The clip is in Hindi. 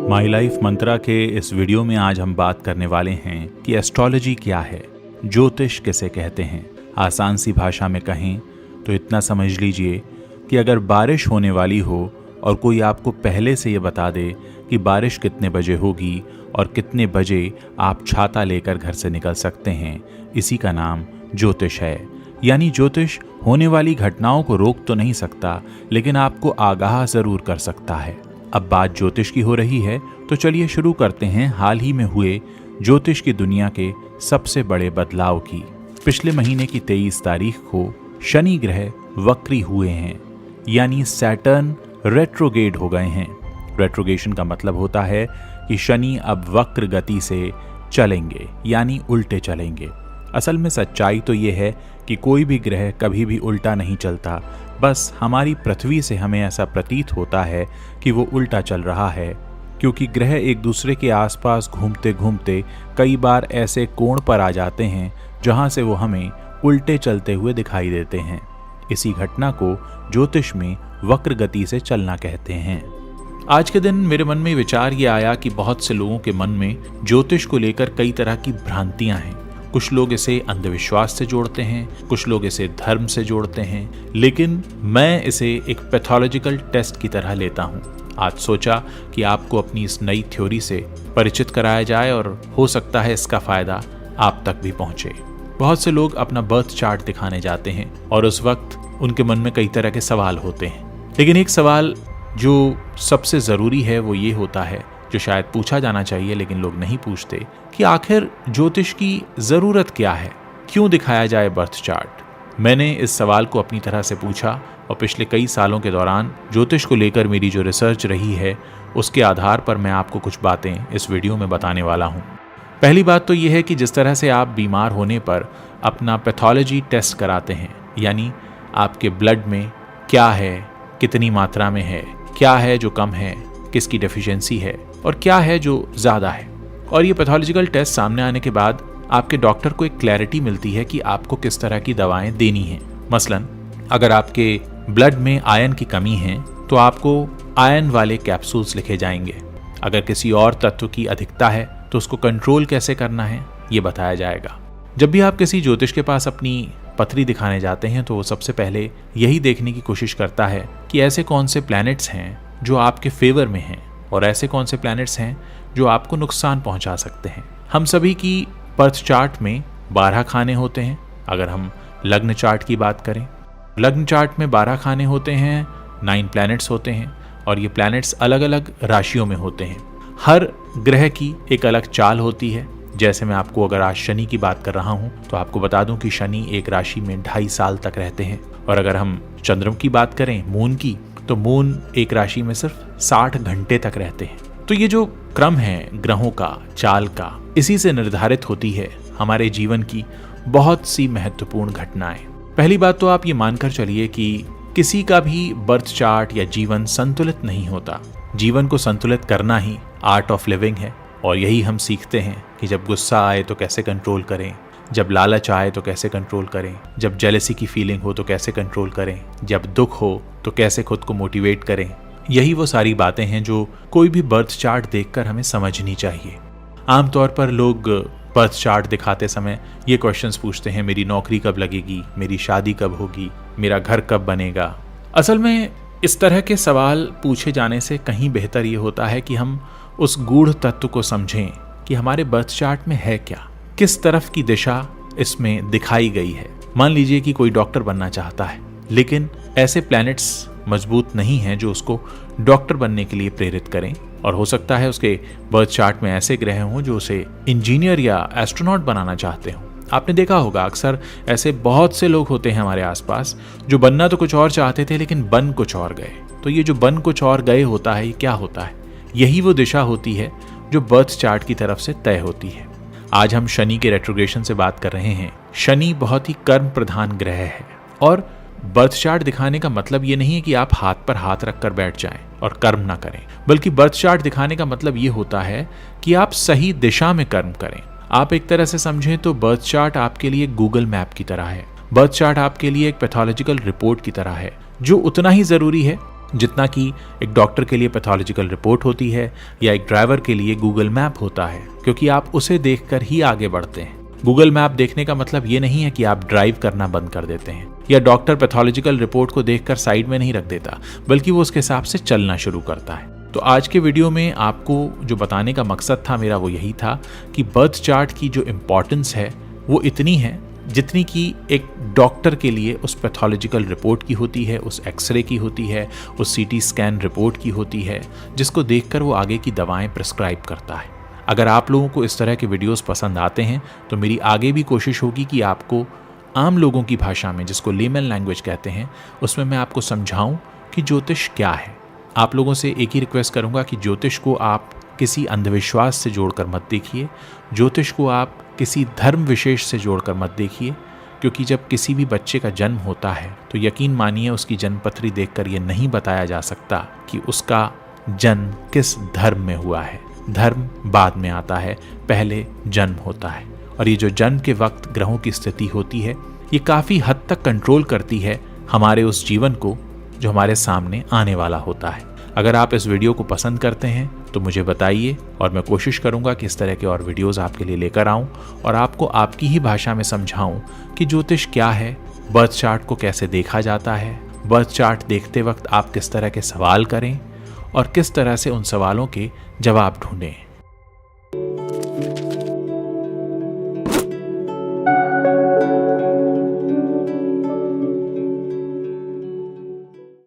माई लाइफ मंत्रा के इस वीडियो में आज हम बात करने वाले हैं कि एस्ट्रोलॉजी क्या है, ज्योतिष किसे कहते हैं। आसान सी भाषा में कहें तो इतना समझ लीजिए कि अगर बारिश होने वाली हो और कोई आपको पहले से ये बता दे कि बारिश कितने बजे होगी और कितने बजे आप छाता लेकर घर से निकल सकते हैं, इसी का नाम ज्योतिष है। यानी ज्योतिष होने वाली घटनाओं को रोक तो नहीं सकता, लेकिन आपको आगाह जरूर कर सकता है। अब बात ज्योतिष की हो रही है तो चलिए शुरू करते हैं हाल ही में हुए ज्योतिष की दुनिया के सबसे बड़े बदलाव की। पिछले महीने की 23 तारीख को शनि ग्रह वक्री हुए हैं, यानी सैटर्न रेट्रोगेड हो गए हैं। रेट्रोगेशन का मतलब होता है कि शनि अब वक्र गति से चलेंगे, यानी उल्टे चलेंगे। असल में सच्चाई तो ये है कि कोई भी ग्रह कभी भी उल्टा नहीं चलता, बस हमारी पृथ्वी से हमें ऐसा प्रतीत होता है कि वो उल्टा चल रहा है, क्योंकि ग्रह एक दूसरे के आसपास घूमते घूमते कई बार ऐसे कोण पर आ जाते हैं जहां से वो हमें उल्टे चलते हुए दिखाई देते हैं। इसी घटना को ज्योतिष में वक्र गति से चलना कहते हैं। आज के दिन मेरे मन में विचार ये आया कि बहुत से लोगों के मन में ज्योतिष को लेकर कई तरह की भ्रांतियां हैं। कुछ लोग इसे अंधविश्वास से जोड़ते हैं, कुछ लोग इसे धर्म से जोड़ते हैं, लेकिन मैं इसे एक पैथोलॉजिकल टेस्ट की तरह लेता हूं। आज सोचा कि आपको अपनी इस नई थ्योरी से परिचित कराया जाए और हो सकता है इसका फायदा आप तक भी पहुंचे। बहुत से लोग अपना बर्थ चार्ट दिखाने जाते हैं और उस वक्त उनके मन में कई तरह के सवाल होते हैं, लेकिन एक सवाल जो सबसे जरूरी है वो ये होता है, जो शायद पूछा जाना चाहिए लेकिन लोग नहीं पूछते, कि आखिर ज्योतिष की जरूरत क्या है, क्यों दिखाया जाए बर्थ चार्ट। मैंने इस सवाल को अपनी तरह से पूछा और पिछले कई सालों के दौरान ज्योतिष को लेकर मेरी जो रिसर्च रही है उसके आधार पर मैं आपको कुछ बातें इस वीडियो में बताने वाला हूँ। पहली बात तो यह है कि जिस तरह से आप बीमार होने पर अपना पैथोलॉजी टेस्ट कराते हैं, यानी आपके ब्लड में क्या है, कितनी मात्रा में है, क्या है जो कम है, किसकी डेफिशिएंसी है और क्या है जो ज़्यादा है, और ये पैथोलॉजिकल टेस्ट सामने आने के बाद आपके डॉक्टर को एक क्लैरिटी मिलती है कि आपको किस तरह की दवाएं देनी हैं। मसलन अगर आपके ब्लड में आयरन की कमी है तो आपको आयरन वाले कैप्सूल्स लिखे जाएंगे। अगर किसी और तत्व की अधिकता है तो उसको कंट्रोल कैसे करना है ये बताया जाएगा। जब भी आप किसी ज्योतिष के पास अपनी पथरी दिखाने जाते हैं तो वो सबसे पहले यही देखने की कोशिश करता है कि ऐसे कौन से प्लैनेट्स हैं जो आपके फेवर में हैं और ऐसे कौन से प्लैनेट्स हैं जो आपको नुकसान पहुंचा सकते हैं। हम सभी की बर्थ चार्ट में 12 खाने होते हैं। अगर हम लग्न चार्ट की बात करें, लग्न चार्ट में 12 खाने होते हैं, 9 प्लैनेट्स होते हैं और ये प्लैनेट्स अलग अलग राशियों में होते हैं। हर ग्रह की एक अलग चाल होती है। जैसे मैं आपको अगर आज शनि की बात कर रहा हूं तो आपको बता दूं कि शनि एक राशि में 2.5 साल तक रहते हैं, और अगर हम चंद्रमा की बात करें, मून की, तो मून एक राशि में सिर्फ 60 घंटे तक रहते हैं। तो ये जो क्रम है ग्रहों का, चाल का, इसी से निर्धारित होती है हमारे जीवन की बहुत सी महत्वपूर्ण घटनाएं। पहली बात तो आप ये मानकर चलिए कि किसी का भी बर्थ चार्ट या जीवन संतुलित नहीं होता। जीवन को संतुलित करना ही आर्ट ऑफ लिविंग है, और यही हम सीखते हैं कि जब गुस्सा आए तो कैसे कंट्रोल करें, जब लालच आए तो कैसे कंट्रोल करें, जब जेलसी की फीलिंग हो तो कैसे कंट्रोल करें, जब दुख हो तो कैसे खुद को मोटिवेट करें। यही वो सारी बातें हैं जो कोई भी बर्थ चार्ट देखकर हमें समझनी चाहिए। आमतौर पर लोग बर्थ चार्ट दिखाते समय ये क्वेश्चंस पूछते हैं, मेरी नौकरी कब लगेगी, मेरी शादी कब होगी, मेरा घर कब बनेगा। असल में इस तरह के सवाल पूछे जाने से कहीं बेहतर ये होता है कि हम उस गूढ़ तत्व को समझें कि हमारे बर्थ चार्ट में है क्या, किस तरफ की दिशा इसमें दिखाई गई है। मान लीजिए कि कोई डॉक्टर बनना चाहता है, लेकिन ऐसे प्लैनेट्स मजबूत नहीं हैं जो उसको डॉक्टर बनने के लिए प्रेरित करें, और हो सकता है उसके बर्थ चार्ट में ऐसे ग्रह हों जो उसे इंजीनियर या एस्ट्रोनॉट बनाना चाहते हों। आपने देखा होगा अक्सर ऐसे बहुत से लोग होते हैं हमारे आसपास जो बनना तो कुछ और चाहते थे लेकिन बन कुछ और गए। तो ये जो बन कुछ और गए होता है, ये क्या होता है? यही वो दिशा होती है जो बर्थ चार्ट की तरफ से तय होती है। आज हम शनि के रेट्रोग्रेशन से बात कर रहे हैं। शनि बहुत ही कर्म प्रधान ग्रह है, और बर्थ चार्ट दिखाने का मतलब ये नहीं है कि आप हाथ पर हाथ रखकर बैठ जाएं और कर्म ना करें, बल्कि बर्थ चार्ट दिखाने का मतलब ये होता है कि आप सही दिशा में कर्म करें। आप एक तरह से समझें तो बर्थ चार्ट आपके लिए गूगल मैप की तरह है। बर्थ चार्ट आपके लिए एक पैथोलॉजिकल रिपोर्ट की तरह है, जो उतना ही जरूरी है जितना कि एक डॉक्टर के लिए पैथोलॉजिकल रिपोर्ट होती है या एक ड्राइवर के लिए गूगल मैप होता है, क्योंकि आप उसे देखकर ही आगे बढ़ते हैं। गूगल मैप देखने का मतलब ये नहीं है कि आप ड्राइव करना बंद कर देते हैं, या डॉक्टर पैथोलॉजिकल रिपोर्ट को देखकर साइड में नहीं रख देता, बल्कि वो उसके हिसाब से चलना शुरू करता है। तो आज के वीडियो में आपको जो बताने का मकसद था मेरा वो यही था कि बर्थ चार्ट की जो इम्पोर्टेंस है वो इतनी है जितनी कि एक डॉक्टर के लिए उस पैथोलॉजिकल रिपोर्ट की होती है, उस एक्सरे की होती है, उस सीटी स्कैन रिपोर्ट की होती है, जिसको देखकर वो आगे की दवाएं प्रिस्क्राइब करता है। अगर आप लोगों को इस तरह के वीडियोस पसंद आते हैं तो मेरी आगे भी कोशिश होगी कि आपको आम लोगों की भाषा में, जिसको लेमन लैंग्वेज कहते हैं, उसमें मैं आपको समझाऊं कि ज्योतिष क्या है। आप लोगों से एक ही रिक्वेस्ट करूंगा कि ज्योतिष को आप किसी अंधविश्वास से जोड़कर मत देखिए, ज्योतिष को आप किसी धर्म विशेष से जोड़कर मत देखिए, क्योंकि जब किसी भी बच्चे का जन्म होता है तो यकीन मानिए उसकी जन्मपत्री देखकर यह नहीं बताया जा सकता कि उसका जन्म किस धर्म में हुआ है। धर्म बाद में आता है, पहले जन्म होता है। और ये जो जन्म के वक्त ग्रहों की स्थिति होती है ये काफ़ी हद तक कंट्रोल करती है हमारे उस जीवन को जो हमारे सामने आने वाला होता है। अगर आप इस वीडियो को पसंद करते हैं तो मुझे बताइए और मैं कोशिश करूंगा कि इस तरह के और वीडियोस आपके लिए लेकर आऊं और आपको आपकी ही भाषा में समझाऊं कि ज्योतिष क्या है, बर्थ चार्ट को कैसे देखा जाता है, बर्थ चार्ट देखते वक्त आप किस तरह के सवाल करें और किस तरह से उन सवालों के जवाब ढूंढें।